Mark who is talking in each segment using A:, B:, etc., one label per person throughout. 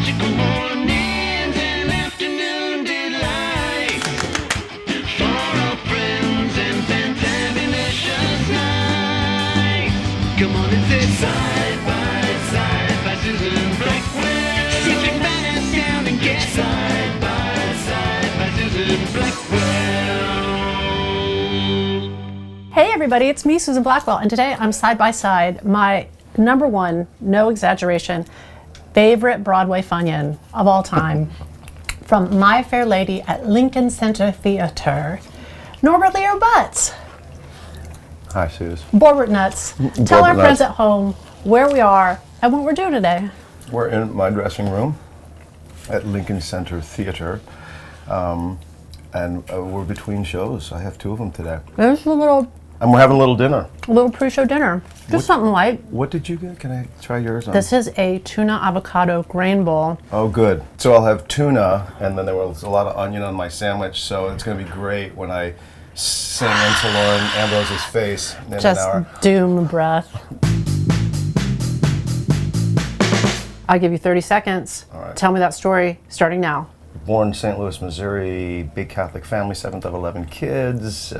A: magical mornings and afternoon delight. For our friends and fantabulous nights. Come on and say side by Susan Blackwell. Sit your manners down and get side by Susan Blackwell.
B: Hey everybody, it's me, Susan Blackwell, and today I'm side by side my number one, no exaggeration, favorite Broadway Funyun of all time from My Fair Lady at Lincoln Center Theater, Norbert Leo Butz.
C: Hi, Suze.
B: Borbert Nuts. Tell our friends at home where we are and what we're doing today.
C: We're in my dressing room at Lincoln Center Theater, and we're between shows. I have two of them today.
B: There's a little
C: And we're having a little dinner.
B: pre-show dinner. Just something light.
C: What did you get? Can I try yours on?
B: This is a tuna avocado grain bowl.
C: Oh, good. So I'll have tuna, and then there was a lot of onion on my sandwich, so it's going to be great when I sing into Lauren Ambrose's face in an hour.
B: Just doom breath. I'll give you 30 seconds.
C: All right.
B: Tell me that story starting now.
C: Born in St. Louis, Missouri, big Catholic family, 7th of 11 kids,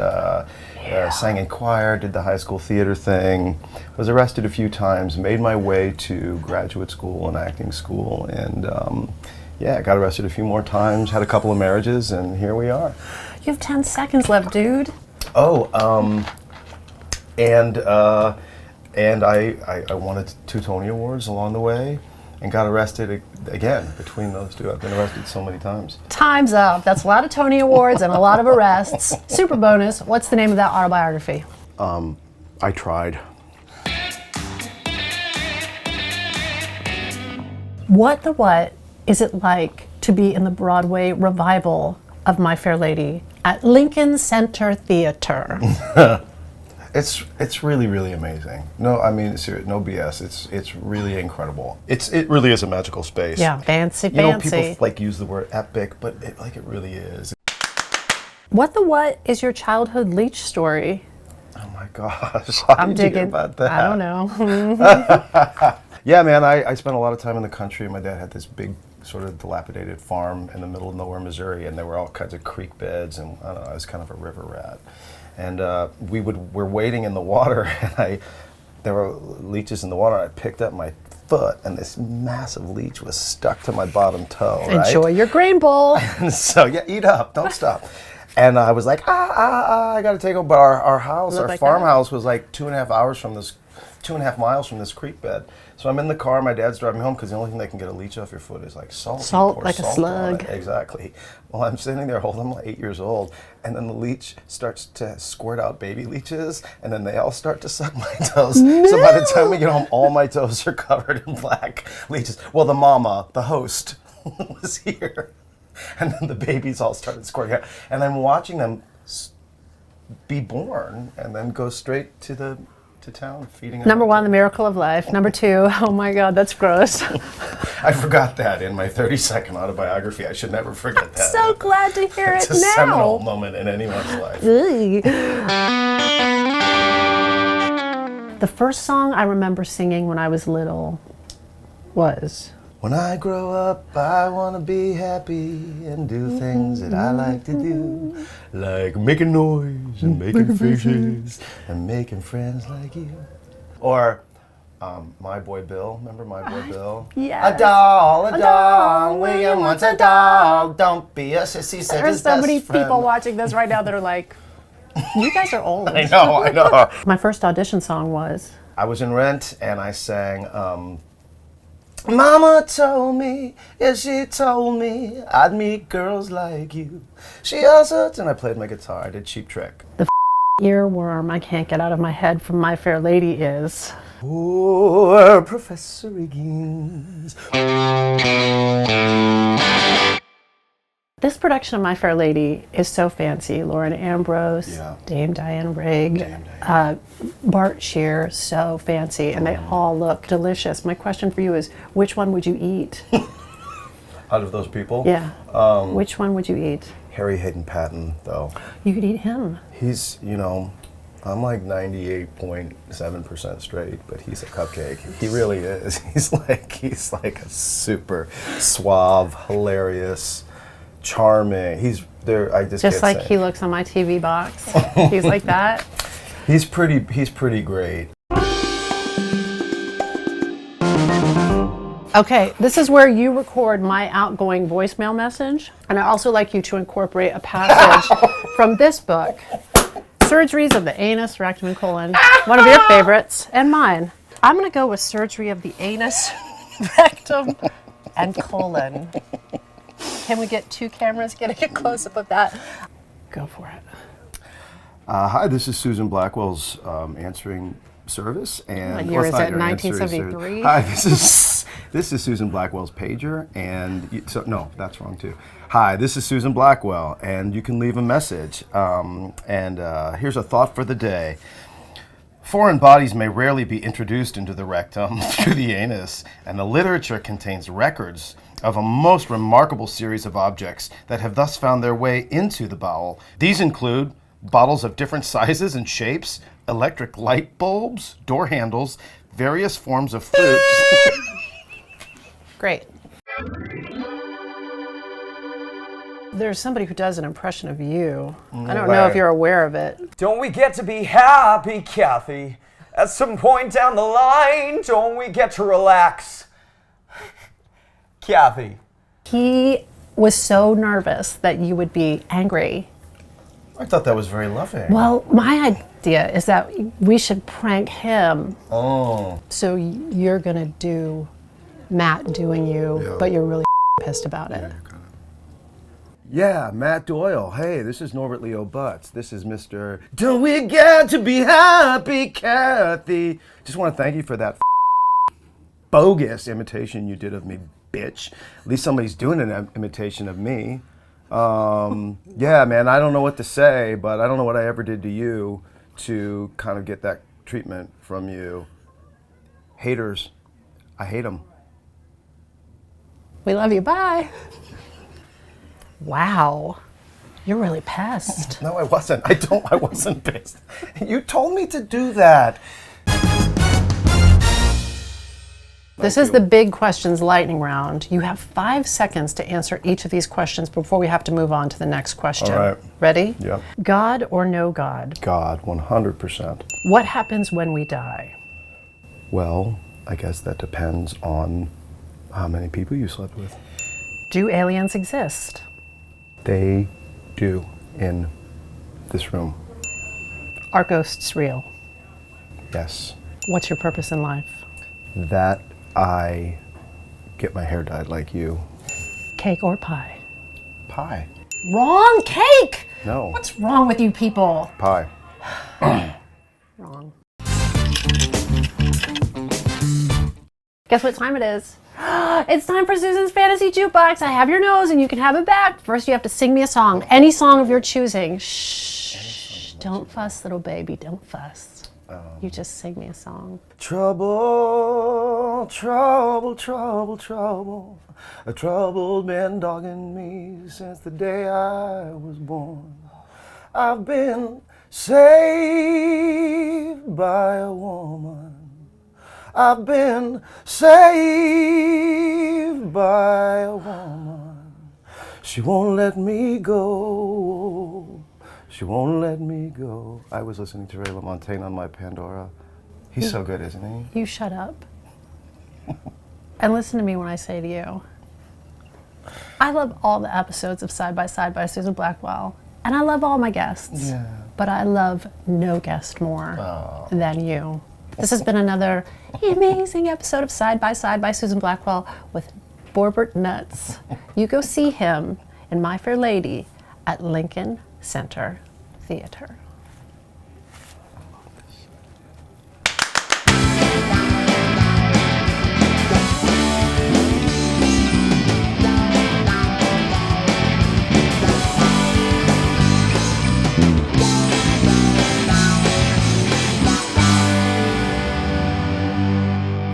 C: sang in choir, did the high school theater thing, was arrested a few times, made my way to graduate school and acting school, and got arrested a few more times, had a couple of marriages, and here we are.
B: You have 10 seconds left, dude.
C: Oh, and I won 2 Tony Awards along the way, and got arrested again between those two. I've been arrested so many times.
B: Time's up. That's a lot of Tony Awards and a lot of arrests. Super bonus. What's the name of that autobiography?
C: I tried.
B: What is it like to be in the Broadway revival of My Fair Lady at Lincoln Center Theater?
C: It's really, really amazing. No, I mean, no BS. It's really incredible. It really is a magical space.
B: Yeah, fancy.
C: You know, people like use the word epic, but it really is.
B: What is your childhood leech story?
C: Oh my gosh, how did you hear about that?
B: I don't know.
C: Yeah, man, I spent a lot of time in the country. My dad had this big, sort of dilapidated farm in the middle of nowhere, Missouri, and there were all kinds of creek beds, and I don't know, I was kind of a river rat. And we're wading in the water, and there were leeches in the water. And I picked up my foot, and this massive leech was stuck to my bottom toe. Right?
B: Enjoy your grain bowl.
C: And so eat up, don't stop. And I was like, I got to take over. But our house, our farmhouse, was like 2.5 miles from this creek bed. So I'm in the car. My dad's driving me home because the only thing that can get a leech off your foot is like salt.
B: Salt, like a slug.
C: Exactly. Well, I'm sitting there holding. I'm like 8 years old, and then the leech starts to squirt out baby leeches, and then they all start to suck my toes.
B: No!
C: So by the time we get home, all my toes are covered in black leeches. Well, the mama, the host, was here, and then the babies all started squirting out, and I'm watching them be born, and then go straight to town feeding.
B: Number 1, the miracle of life. Number 2, oh my God, that's gross.
C: I forgot that in my 30-second autobiography. I should never forget that.
B: So glad to hear
C: it's
B: it
C: a
B: now.
C: seminal moment in anyone's life.
B: The first song I remember singing when I was little was...
C: When I grow up, I want to be happy and do things that I like to do. Like making noise and making faces and making friends like you. Or My Boy Bill. Remember My Boy Bill?
B: Yes.
C: A doll, William wants a doll. Don't be a sissy, said
B: There's
C: his
B: so
C: best
B: many
C: friend.
B: people watching this right now that are like, you guys are old.
C: I know.
B: My first audition song was...
C: I was in Rent and I sang... Mama told me, yeah, she told me I'd meet girls like you. She also, and I played my guitar. I did Cheap Trick.
B: The earworm I can't get out of my head from My Fair Lady is...
C: Poor Professor Higgins.
B: This production of My Fair Lady is so fancy. Lauren Ambrose,
C: Yeah.
B: Dame Diane Rigg, Bart Shear, so fancy, and they all look delicious. My question for you is, which one would you eat?
C: Out of those people?
B: Yeah. Which one would you eat?
C: Harry Hayden Patton, though.
B: You could eat him.
C: He's, I'm like 98.7% straight, but he's a cupcake. He really is. He's like a super suave, hilarious, charming. He's there. I just
B: Just
C: can't
B: like
C: say.
B: he looks on my TV box. He's like that.
C: He's pretty great.
B: Okay, this is where you record my outgoing voicemail message. And I also like you to incorporate a passage from this book, Surgeries of the Anus, Rectum, and Colon. One of your favorites, and mine. I'm going to go with Surgery of the Anus, Rectum, and Colon. Can we get two cameras getting a close-up of that? Go for it.
C: Hi, this is Susan Blackwell's answering service. And
B: What year
C: it's
B: is
C: not
B: it,
C: your answering
B: 1973?
C: service. Hi, this is Susan Blackwell's pager, and no, that's wrong too. Hi, this is Susan Blackwell, and you can leave a message. Here's a thought for the day. Foreign bodies may rarely be introduced into the rectum through the anus, and the literature contains records of a most remarkable series of objects that have thus found their way into the bowel. These include bottles of different sizes and shapes, electric light bulbs, door handles, various forms of fruit.
B: Great. There's somebody who does an impression of you. I don't know if you're aware of it.
D: Don't we get to be happy, Kathy? At some point down the line, don't we get to relax? Kathy.
B: He was so nervous that you would be angry.
C: I thought that was very loving.
B: Well, my idea is that we should prank him.
C: Oh.
B: So you're gonna do Matt doing you,
C: Yeah.
B: but you're really pissed about it.
C: Yeah, Matt Doyle. Hey, this is Norbert Leo Butz. This is Mr. Don't we get to be happy, Kathy? Just want to thank you for that bogus imitation you did of me, bitch. At least somebody's doing an imitation of me. Yeah, man, I don't know what to say, but I don't know what I ever did to you to kind of get that treatment from you. Haters, I hate them.
B: We love you, bye. Wow, you're really pissed.
C: No, I wasn't. I wasn't pissed. You told me to do that.
B: This is the big questions lightning round. You have 5 seconds to answer each of these questions before we have to move on to the next question.
C: All right.
B: Ready?
C: Yep.
B: God or no God?
C: God, 100%.
B: What happens when we die?
C: Well, I guess that depends on how many people you slept with.
B: Do aliens exist?
C: They do in this room.
B: Are ghosts real?
C: Yes.
B: What's your purpose in life?
C: That I get my hair dyed like you.
B: Cake or pie?
C: Pie.
B: Wrong, cake!
C: No.
B: What's wrong with you people?
C: Pie.
B: Wrong. Guess what time it is? It's time for Susan's Fantasy Jukebox. I have your nose and you can have it back. First you have to sing me a song. Any song of your choosing. Shh. Don't fuss, little baby. Don't fuss. You just sing me a song.
C: Trouble, trouble, trouble, trouble. A trouble been dogging me since the day I was born. I've been saved by a woman. I've been saved by a woman. She won't let me go. She won't let me go. I was listening to Ray LaMontagne on my Pandora. He's so good, isn't he?
B: You shut up. And listen to me when I say to you. I love all the episodes of Side by Side by Susan Blackwell. And I love all my guests.
C: Yeah.
B: But I love no guest more than you. This has been another amazing episode of Side by Susan Blackwell with Norbert Nuts. You go see him in My Fair Lady at Lincoln Center Theater.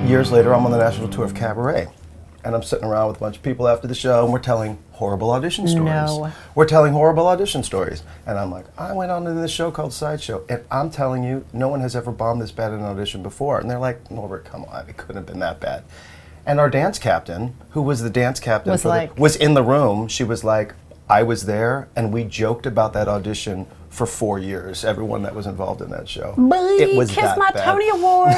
C: Years later, I'm on the national tour of Cabaret. and I'm sitting around with a bunch of people after the show, and we're telling horrible audition stories.
B: No.
C: We're telling horrible audition stories. And I'm like, I went on to this show called Sideshow, and I'm telling you, no one has ever bombed this bad in an audition before. And they're like, Norbert, come on, it couldn't have been that bad. And our dance captain, who was the dance captain, was in the room. She was like, I was there, and we joked about that audition for 4 years, everyone that was involved in that show.
B: Kiss
C: that
B: my
C: bad.
B: Tony Awards.